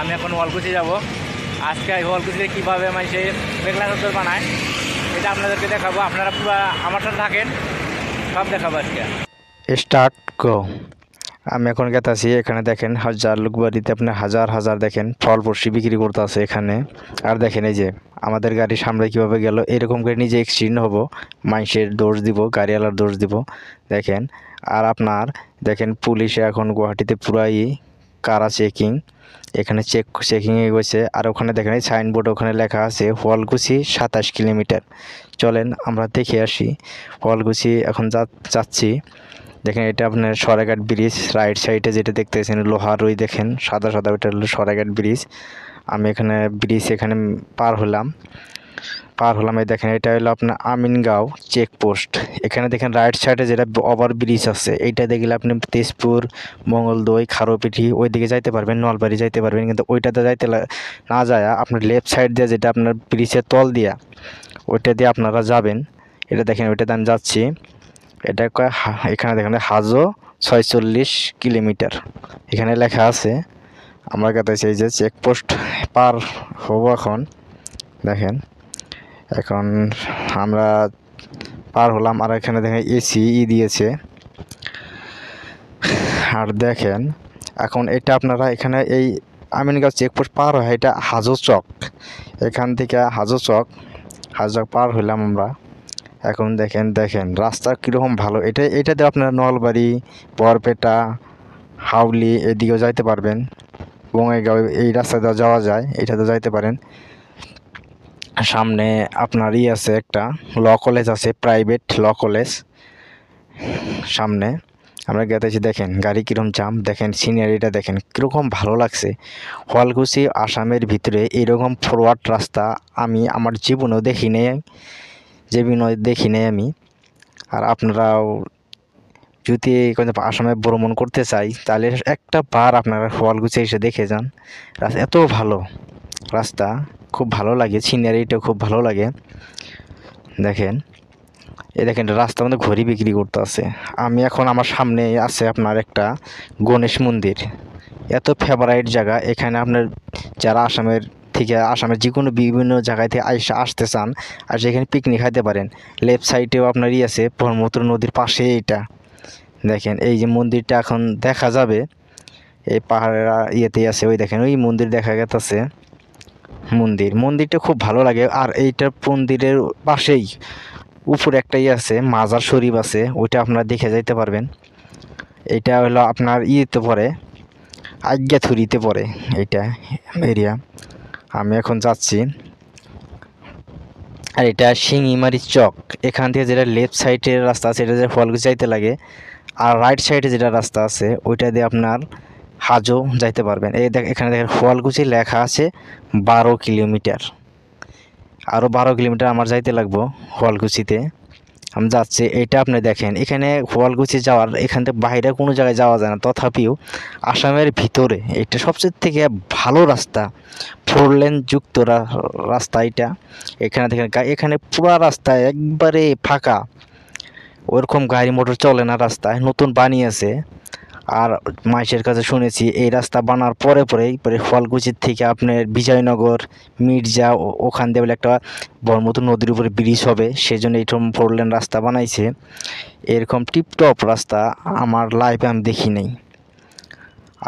আমি এখন ওয়ালকুচি যাব। আজকে ওয়ালকুচিতে কীভাবে মানুষে মেঘলা চাদর বানায় এটা আপনাদেরকে দেখাবো। আপনারা পুরো আমার সাথে থাকেন, সব দেখাবো আজকে। স্টার্ট গো। আমি এখন গেতাছি, এখানে দেখেন হাজার লোক বাড়িতে আপনার হাজার হাজার দেখেন ফল ফসি বিক্রি করতে আছে এখানে। আর দেখেন এই যে আমাদের গাড়ি সামনে কীভাবে গেল, এরকম করে নিজে এক্সিডেন্ট হবো, মানুষের দোষ দিব, গাড়িওয়ালার দোষ দিব দেখেন। আর আপনার দেখেন পুলিশে এখন গুয়াহাটিতে পুরাই কারা চেকিং, এখানে চেকিংয়ে গেছে। আর ওখানে দেখেন এই সাইনবোর্ড, ওখানে লেখা আছে ওয়ালকুচি 27 কিলোমিটার। চলেন আমরা দেখে আসি ওয়ালকুচি। এখন যাচ্ছি। দেখেন এটা আপনার সরাইঘাট ব্রিজ, রাইট সাইডে যেটা দেখতেছেন লোহার ওই দেখেন সাদা সাদা, ওইটা হলো সরাইঘাট ব্রিজ। আমি এখানে ব্রিজ এখানে পার হলাম। এই দেখেন এটা হলো আপনার আমিনগাঁও চেকপোস্ট। এখানে দেখেন রাইট সাইডে যেটা ওভার ব্রিজ আছে, এইটা দেখলে আপনি তেজপুর, মঙ্গলদৈ, খারোপিঠি ওই দিকে যাইতে পারবেন, নলবাড়ি যাইতে পারবেন। কিন্তু ওইটাতে যাইতে না যায় আপনার লেফট সাইড দিয়ে যেটা আপনার ব্রিজের তল দিয়া, ওইটা দিয়ে আপনারা যাবেন। এটা দেখেন ওইটাতে আমি যাচ্ছি। এটা এখানে দেখেন হাজো 46 কিলোমিটার এখানে লেখা আছে। আমার কাছে এই যে চেকপোস্ট পার হব এখন। দেখেন এখন আমরা পার হলাম। আর এখানে দেখেন এসি দিয়েছে। আর দেখেন এখন এটা আপনারা এখানে এই আমিনগাঁও চেকপোস্ট পার হয়, এটা হাজো চক। এখান থেকে হাজো চক পার হইলাম আমরা। এখন দেখেন রাস্তা কীরকম ভালো। এটাতে আপনারা নলবাড়ি, বরপেটা, হাউলি এদিকেও যাইতে পারবেন। বঙ্গাইগাঁও এই রাস্তাতে যাওয়া যায়, এটাতে যাইতে পারেন। সামনে আপনার আছে একটা ল কলেজ আছে, প্রাইভেট ল কলেজ সামনে। আমরা গেতেছি, দেখেন গাড়ি কীরকম জাম, দেখেন সিনারিটা দেখেন কীরকম ভালো লাগছে। ওয়ালকুচি আসামের ভিতরে এরকম ফরওয়ার্ড রাস্তা আমি আমার জীবনেও দেখি নাই আমি। আর আপনারাও যদি আসামে ভ্রমণ করতে চাই তাহলে একটা বার আপনারা ওয়ালকুচি এসে দেখে যান। রাস্তা এত ভালো, রাস্তা খুব ভালো লাগে, সিনারিটা খুব ভালো লাগে। দেখেন দেখেন রাস্তার মধ্যে ঘড়ি বিক্রি করতে আছে। আমি এখন আমার সামনে আছে আপনার একটা গণেশ মন্দির, এত ফেভারাইট জায়গা। এখানে আপনার যারা আসামের যে কোনো বিভিন্ন জায়গায় থেকে আসতে চান আর সেখানে পিকনিক খাইতে পারেন। লেফট সাইডেও আপনার আছে ব্রহ্মপুত্র নদীর পাশে। এইটা দেখেন এই যে মন্দিরটা এখন দেখা যাবে, এই পাহাড়ের ইয়েতেই আছে। ওই দেখেন ওই মন্দির দেখা গেছে। মন্দিরটা খুব ভালো লাগে। আর এইটার মন্দিরের পাশেই উপরে একটা আছে মাজার শরীফ আছে, ওইটা আপনারা দেখে যাইতে পারবেন। এটা হলো আপনার পড়ে, আজ্ঞাথুরিতে পড়ে এইটা এরিয়া। আমি এখন যাচ্ছি। আর এটা শিঙিমারি চক। এখান থেকে যেটা লেফট সাইডের রাস্তা আছে, এটা যে ওয়ালকুচি যাইতে লাগে। আর রাইট সাইডে যেটা রাস্তা আছে ওইটা দিয়ে আপনার হাজো যাইতে পারবেন। এখানে দেখেন ওয়ালকুচি লেখা আছে 12 কিলোমিটার। আরও 12 কিলোমিটার আমার যাইতে লাগবো ওয়ালকুচিতে। আমি যাচ্ছি। এটা আপনি দেখেন এখানে ওয়ালকুচি যাওয়ার এখান থেকে বাইরে কোনো জায়গায় যাওয়া যায় না, তথাপিও আসামের ভিতরে এটা সবচেয়ে থেকে ভালো রাস্তা, 4 লেন যুক্ত রাস্তা এটা। এখানে দেখেন এখানে পুরো রাস্তা একবারে ফাঁকা, ওরকম গাড়ি মোটর চলে না রাস্তায়, নতুন বানিয়েছে। আর মানুষের কাছে শুনেছি এই রাস্তা বানার পরে ওয়ালকুচির থেকে আপনার বিজয়নগর, মির্জা ওখান দিয়ে বলে একটা ব্রহ্মপুত্র নদীর উপরে ব্রিজ হবে, সেজন্য এইরকম 4 লেন রাস্তা বানাইছে। এরকম টিপটপ রাস্তা আমার লাইফে আমি দেখি নাই।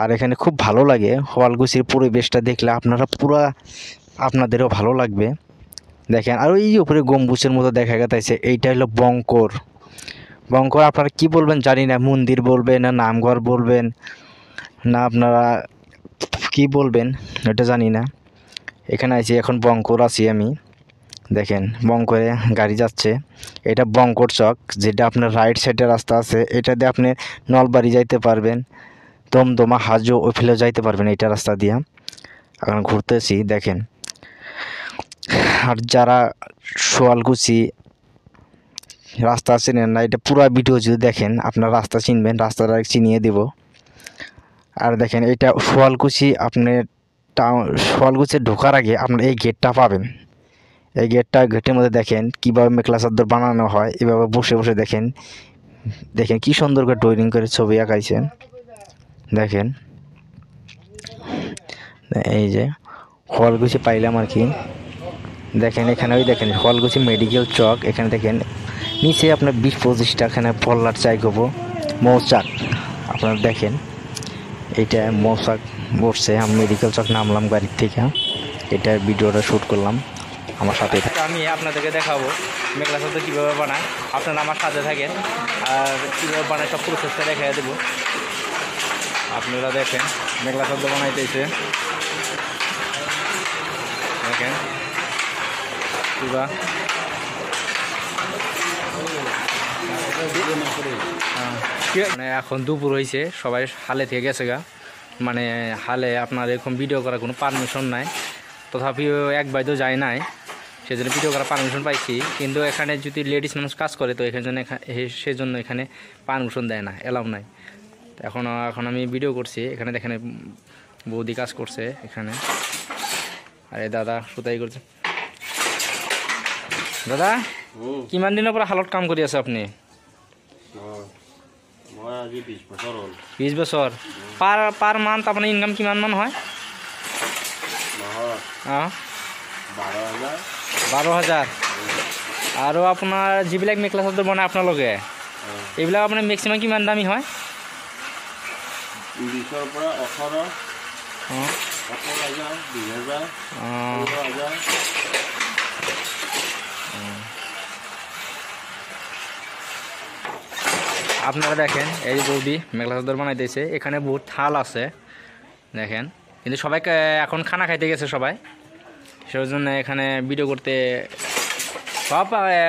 আর এখানে খুব ভালো লাগে ওয়ালকুচির পরিবেশটা দেখলে আপনাদেরও ভালো লাগবে। দেখেন আর ওই উপরে গম্বুজের মতো দেখা গেছে, এইটা হলো বঙ্কর। আপনারা কি বলবেন জানি না, মন্দির বলবেন না নামঘর বলবেন না আপনারা কি বলবেন এটা জানি না। এখানে আছি এখন বঙ্কর আছি আমি। দেখেন বঙ্করে গাড়ি যাচ্ছে। এটা বঙ্কর চক, যেটা আপনার রাইট সাইডে রাস্তা আছে, এটা দিয়ে আপনি নলবাড়ি যাইতে পারবেন, দমদমা হাজো ওই ফেলেও যাইতে পারবেন এইটা রাস্তা দিয়ে। এখন ঘুরতেছি দেখেন। আর যারা ওয়ালকুচি রাস্তা চিনেন না, এটা পুরো ভিডিও যদি দেখেন আপনার রাস্তা চিনবেন, রাস্তাটা চিনিয়ে দেব। আর দেখেন এটা ওয়ালকুচি, আপনি ওয়ালকুচি ঢোকার আগে আপনার এই গেটটা পাবেন। এই গেটের মধ্যে দেখেন কীভাবে মেঘলা চাদর বানানো হয়, এভাবে বসে বসে দেখেন কি সুন্দর করে ড্রয়িং করে ছবি আঁকাইছে। দেখেন এই যে ফলকুচি পাইলাম আর কি। দেখেন এখানে ওই দেখেন ফলকুচি মেডিকেল চক, এখানে দেখেন নিচে আপনার 20-25টা এখানে ফল্লার চাই করবো মৌচাক। আপনারা দেখেন এইটা মৌচাক বসছে, আমি মেডিকেল চক নামলাম গাড়ির থেকে, এটা ভিডিওটা শ্যুট করলাম। আমার সাথে আমি আপনাদেরকে দেখাবো মেঘলা চাদর কীভাবে বানায়, আপনারা আমার সাথে থাকেন আর কীভাবে বানায় সব প্রসেসটা দেখাই দেবো। আপনারা দেখেন মেঘলা চাদর বানাইতেছে, দেখেন পুরা মানে এখন দুপুর হয়েছে, সবাই হালে থেকে গেছে গা, মানে হালে আপনার এরকম ভিডিও করার কোনো পারমিশন নাই, তথাপিও এক বাইদেও যায় নাই, সেজন্য ভিডিও করার পারমিশন পাইছি। কিন্তু এখানে যদি লেডিস মানুষ কাজ করে তো এখানে সেজন্য এখানে পারমিশন দেয় না, এলাও নাই। এখন আমি ভিডিও করছি, এখানে দেখেন বৌদি কাজ করছে এখানে, আর এই দাদা সুতাই করছে। দাদা কিমান দিনের পৰা হালত কাম কৰি আছে আপুনি? 20 বছৰ। পাৰ মান্থ আপোনাৰ ইনকাম কিমান মান হয়? 12,000। আৰু আপোনাৰ যিবিলাক মেখেলা চাদৰ বনায় আপোনালোকে, এইবিলাক আপোনাৰ মেক্সিমাম কিমান দামী হয়? 20ৰ পৰা 18, 18,000, 2,000, 15,000। আপনারা দেখেন এই যে বৌদি মেখেলা চাদর বানাইতেছে, এখানে বহুত থাল আছে দেখেন, কিন্তু সবাই এখন খানা খাইতে গেছে সবাই, সেই জন্য এখানে ভিডিও করতে সব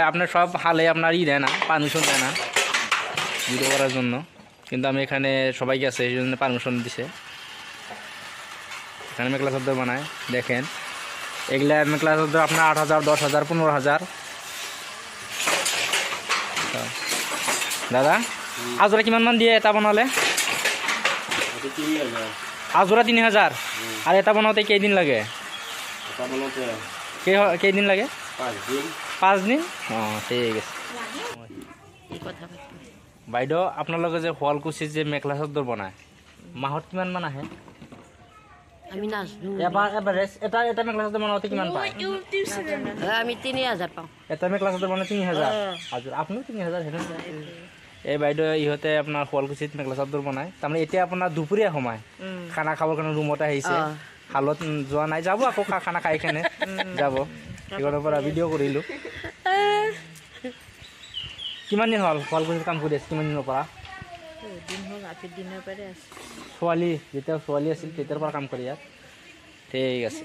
আপনার সব হালে আপনার দেয় না, পারমিশন দেয় না ভিডিও করার জন্য, কিন্তু আমি এখানে সবাই গেছে সেই জন্য পারমিশন দিছে। এখানে মেখেলা চাদর বানায় দেখেন, এগুলা মেখেলা চাদর আপনার 8,000, 10,000, 15,000। দাদা আজরা কিমান মান দিয়ে এটা বনালে? আজরা 3,000। আর এটা বনাতে কেইদিন লাগে? কেইদিন লাগে? 5 দিন। ঠিক আছে। বাইদেউ আপোনালোকে যে শুৱালকুছিত যে মেখেলা চাদৰ বনায়, মাহত কিমান মান আহে? আমি নাজানো। এভাৰেজ এটা মেখেলা চাদৰ বনাওঁতে কিমান পায়? আমি 3,000 পাওঁ। এটা মেখেলা চাদৰ বনাই 3,000। আপুনিও 3,000 হেনো। এই বাইদেউ ইহঁতে আপোনাৰ শুৱালকুছিত মেখেলা চাদৰ বনায়, তাৰমানে এতিয়া আপোনাৰ দুপৰীয়া সময় খানা খাবৰ কাৰণে ৰুমত আহিছে, হালত যোৱা নাই, যাব আকৌ খানা খাই কেনে যাব। সেইখনৰ পৰা ভিডিঅ' কৰিলোঁ। কিমান দিন হ'ল শুৱালকুছিত কাম কৰি আছে? কিমান দিনৰ পৰা? ছোৱালী যেতিয়া ছোৱালী আছিল তেতিয়াৰ পৰা কাম কৰি ইয়াত। ঠিক আছে।